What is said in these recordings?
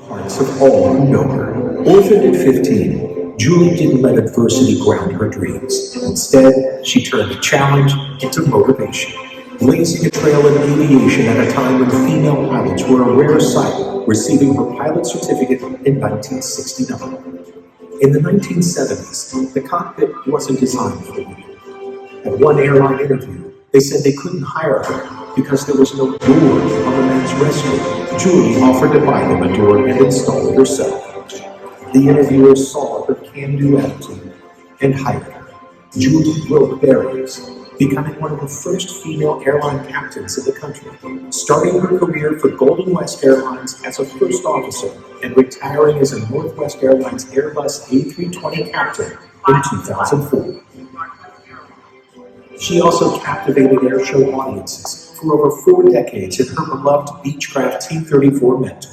Hearts of all who know her. Orphaned at 15, Julie didn't let adversity ground her dreams. Instead, she turned challenge into motivation, blazing a trail in aviation at a time when female pilots were a rare sight, receiving her pilot certificate in 1969. In the 1970s, the cockpit wasn't designed for women. At one airline interview, they said they couldn't hire her because there was no door on the men's restroom. Julie offered to buy them a door and install it herself. The interviewers saw her can-do attitude and hired her. Julie broke barriers, becoming one of the first female airline captains in the country, starting her career for Golden West Airlines as a first officer and retiring as a Northwest Airlines Airbus A320 captain in 2004. She also captivated airshow audiences for over 4 decades in her beloved Beechcraft T-34 mentor.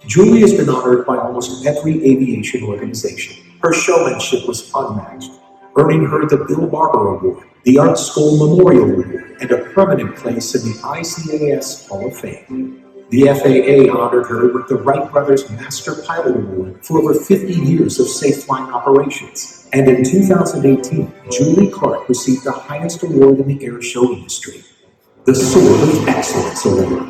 Julie has been honored by almost every aviation organization. Her showmanship was unmatched, earning her the Bill Barber Award, the Art School Memorial Award, and a permanent place in the ICAS Hall of Fame. The FAA honored her with the Wright Brothers Master Pilot Award for over 50 years of safe flying operations. And in 2018, Julie Clark received the highest award in the air show industry, the Sword of Excellence Award.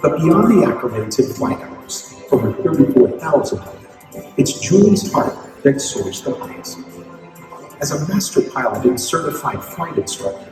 But beyond the accolades and flight hours, over 34,000 of them, it's Julie's heart that soars the highest. As a master pilot and certified flight instructor,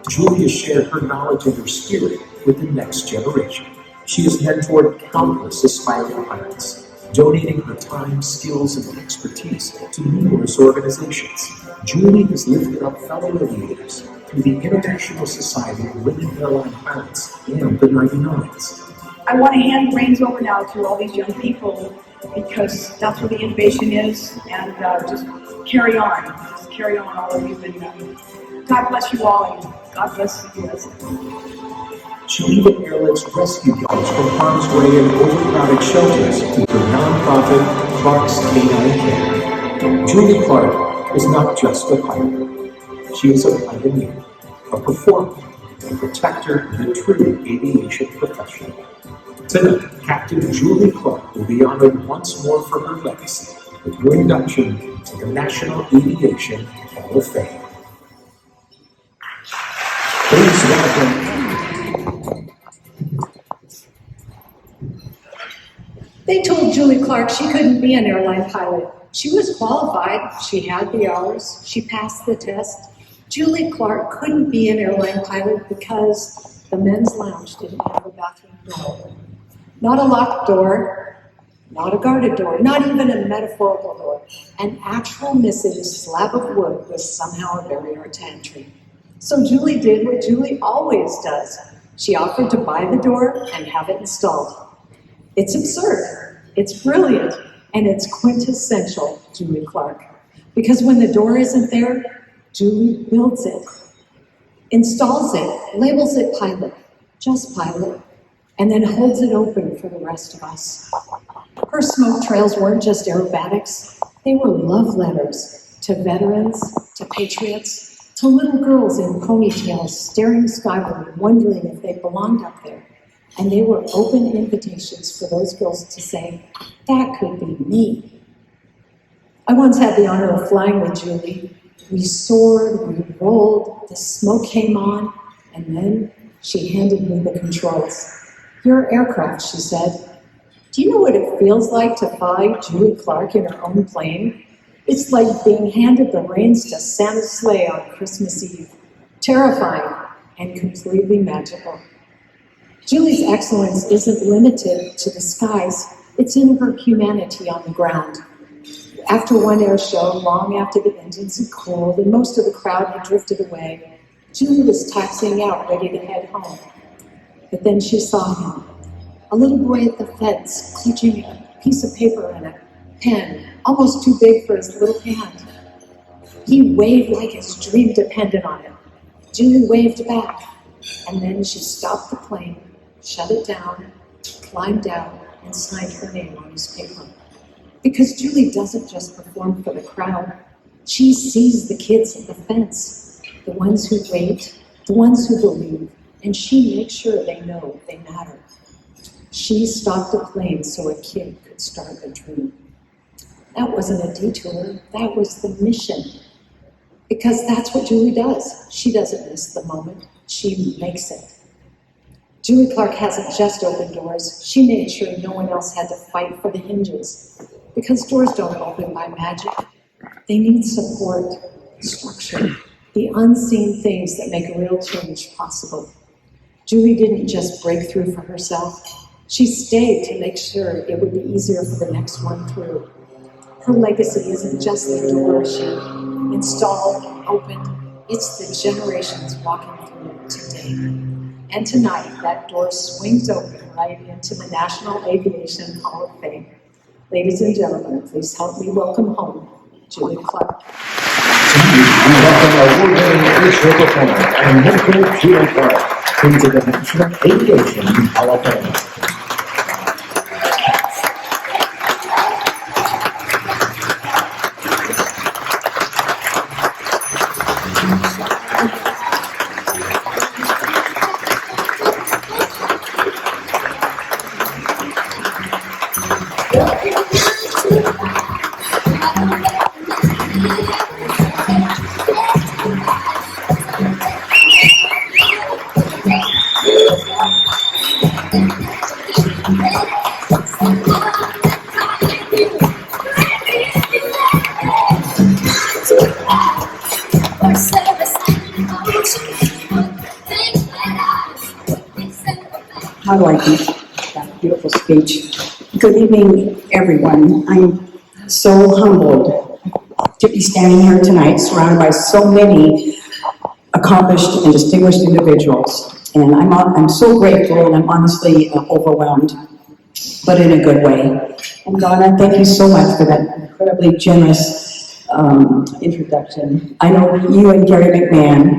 Julie has shared her knowledge and her spirit with the next generation. She has mentored countless aspiring pilots, donating her time, skills, and expertise to numerous organizations. Julie has lifted up fellow aviators through the International Society of Women Airline Pilots and the 99s. I want to hand the reins over now to all these young people because that's what the innovation is, and just carry on. Just carry on, all of you. And God bless you all, and God bless the U.S. She even airlifts rescue dogs from harm's way in overcrowded shelters through her nonprofit, Clark's Canine Care. Julie Clark is not just a pilot. She is a pioneer, a performer, a protector, and a true aviation professional. Tonight, Captain Julie Clark will be honored once more for her legacy with her induction to the National Aviation Hall of Fame. Please welcome. They told Julie Clark she couldn't be an airline pilot. She was qualified, she had the hours, she passed the test. Julie Clark couldn't be an airline pilot because the men's lounge didn't have a bathroom door. Not a locked door, not a guarded door, not even a metaphorical door. An actual missing slab of wood was somehow a barrier to entry. So Julie did what Julie always does. She offered to buy the door and have it installed. It's absurd, it's brilliant, and it's quintessential Julie Clark. Because when the door isn't there, Julie builds it, installs it, labels it pilot, just pilot, and then holds it open for the rest of us. Her smoke trails weren't just aerobatics, they were love letters to veterans, to patriots, to little girls in ponytails staring skyward, wondering if they belonged up there. And they were open invitations for those girls to say, that could be me. I once had the honor of flying with Julie. We soared, we rolled, the smoke came on, and then she handed me the controls. Your aircraft, she said. Do you know what it feels like to fly Julie Clark in her own plane? It's like being handed the reins to Santa's sleigh on Christmas Eve. Terrifying and completely magical. Julie's excellence isn't limited to the skies, it's in her humanity on the ground. After one air show, long after the engines had cooled and most of the crowd had drifted away, Julie was taxiing out, ready to head home. But then she saw him, a little boy at the fence, clutching a piece of paper and a pen, almost too big for his little hand. He waved like his dream depended on it. Julie waved back, and then she stopped the plane, shut it down, climbed out, and signed her name on his paper. Because Julie doesn't just perform for the crowd, she sees the kids at the fence, the ones who wait, the ones who believe, and she makes sure they know they matter. She stopped a plane so a kid could start a dream. That wasn't a detour, that was the mission. Because that's what Julie does. She doesn't miss the moment, she makes it. Julie Clark hasn't just opened doors, she made sure no one else had to fight for the hinges. Because doors don't open by magic. They need support, structure, the unseen things that make real change possible. Julie didn't just break through for herself, she stayed to make sure it would be easier for the next one through. Her legacy isn't just the door she installed, opened, it's the generations walking through it today. And tonight, that door swings open right into the National Aviation Hall of Fame. Ladies and gentlemen, please help me welcome home Julie Clark. Tonight, we welcome award-winning air show performer and medical Julie Clark into the National Aviation Hall of Fame. How do I do that beautiful speech? Good evening, everyone. I'm so humbled to be standing here tonight, surrounded by so many accomplished and distinguished individuals. And I'm so grateful, and I'm honestly overwhelmed, but in a good way. And Donna, thank you so much for that incredibly generous introduction. I know you and Gary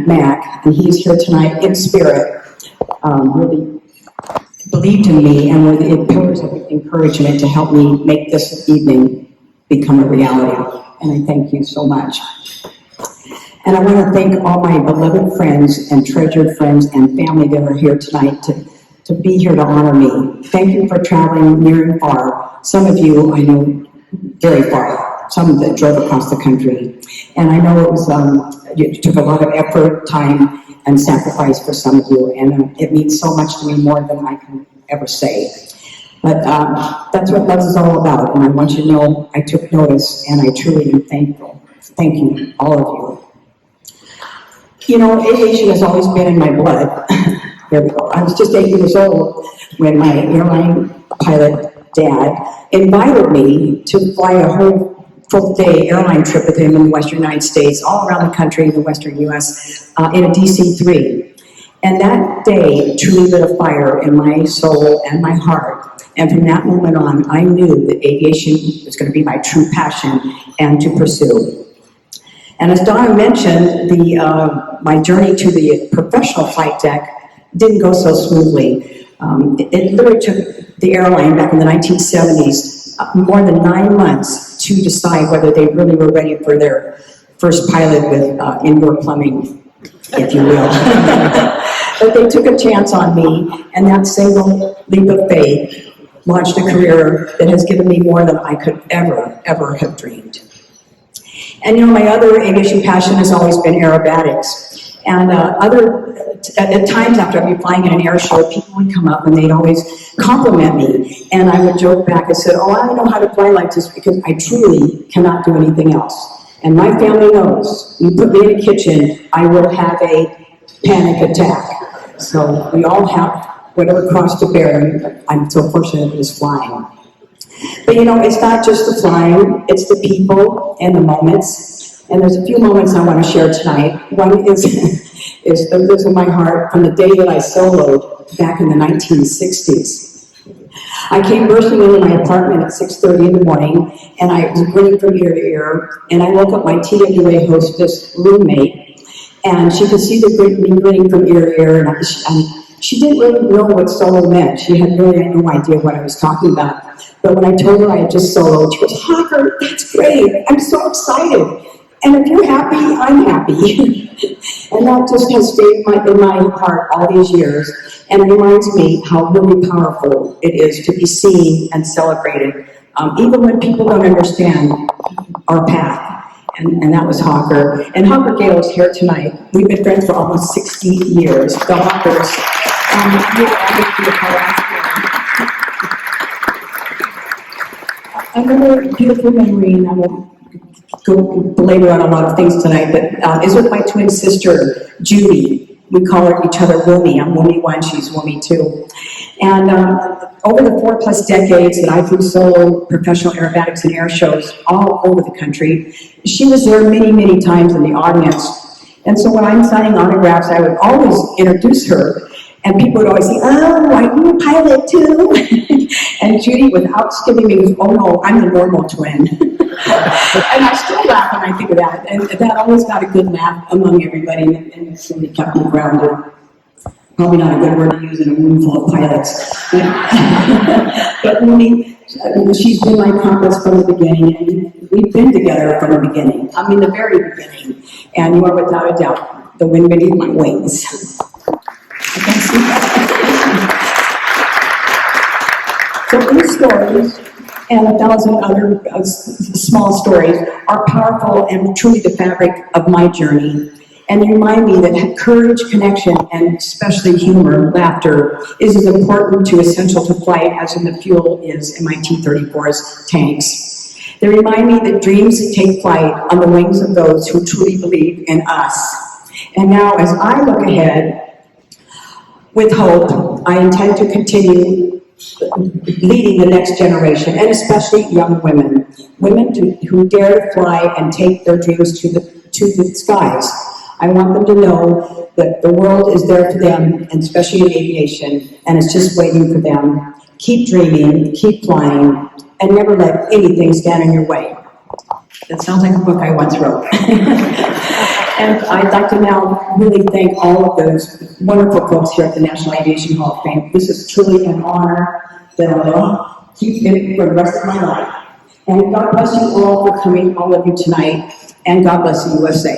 Mac, and he's here tonight in spirit, really believed in me and were the pillars of encouragement to help me make this evening become a reality. And I thank you so much. And I want to thank all my beloved friends and treasured friends and family that are here tonight to be here to honor me. Thank you for traveling near and far. Some of you I know very far, some that drove across the country. And I know it took a lot of effort, time, and sacrifice for some of you, and it means so much to me, more than I can ever say. But that's what love is all about, and I want you to know I took notice, and I truly am thankful. Thank you, all of you. You know, aviation has always been in my blood. There we go. I was just 8 years old when my airline pilot dad invited me to fly a whole full-day airline trip with him in the Western United States, all around the country, the Western U.S., in a DC-3. And that day truly lit a fire in my soul and my heart. And from that moment on, I knew that aviation was going to be my true passion and to pursue. And as Donna mentioned, my journey to the professional flight deck didn't go so smoothly. It literally took the airline back in the 1970s more than 9 months to decide whether they really were ready for their first pilot with indoor plumbing, if you will. But they took a chance on me, and that single leap of faith launched a career that has given me more than I could ever have dreamed. And you know, my other aviation passion has always been aerobatics. And at times after I'd be flying in an air show, people would come up and they'd always compliment me. And I would joke back and say, oh, I don't know how to fly like this because I truly cannot do anything else. And my family knows, you put me in a kitchen, I will have a panic attack. So we all have whatever cross to bear. I'm so fortunate it is flying. But you know, it's not just the flying, it's the people and the moments. And there's a few moments I want to share tonight. One is that lives in my heart from the day that I soloed back in the 1960s. I came bursting into my apartment at 6:30 in the morning, and I was grinning from ear to ear, and I woke up my TWA hostess roommate, and she could see me grinning from ear to ear, and she didn't really know what solo meant. She had really no idea what I was talking about. But when I told her I had just soloed, she goes, Hawker, that's great, I'm so excited. And if you're happy, I'm happy. And that just has stayed in my heart all these years. And it reminds me how really powerful it is to be seen and celebrated, even when people don't understand our path. And that was Hawker. And Hawker Gale is here tonight. We've been friends for almost 60 years, the Hawkers. We'll always be a part of Another beautiful memory, and I won't go belabor on a lot of things tonight, but is with my twin sister, Judy. We call each other Woomy. I'm Woomy 1, she's Woomy 2. And over the 4+ decades that I flew solo professional aerobatics and air shows all over the country, she was there many, many times in the audience. And so when I'm signing autographs, I would always introduce her, and people would always say, "Oh, are you a pilot too?" And Judy, without skipping me, goes, "Oh no, I'm the normal twin." And I still laugh when I think of that, and that always got a good laugh among everybody, and it really kept me grounded. Probably not a good word to use in a room full of pilots. But Mooney, she's been my compass from the beginning, and we've been together from the beginning. I mean, the very beginning. And you are without a doubt the wind beneath my wings. I can see that. So these stories and 1,000 other small stories are powerful and truly the fabric of my journey. And they remind me that courage, connection, and especially humor, laughter, is as important to essential to flight as in the fuel is in my T-34's tanks. They remind me that dreams take flight on the wings of those who truly believe in us. And now, as I look ahead with hope, I intend to continue leading the next generation, and especially young women who dare to fly and take their dreams to the skies. I want them to know that the world is there for them, and especially in aviation, and it's just waiting for them. Keep dreaming, keep flying, and never let anything stand in your way. That sounds like a book I once wrote. And I'd like to now really thank all of those wonderful folks here at the National Aviation Hall of Fame. This is truly an honor that I'll keep getting for the rest of my life. And God bless you all for coming, all of you tonight, and God bless the USA.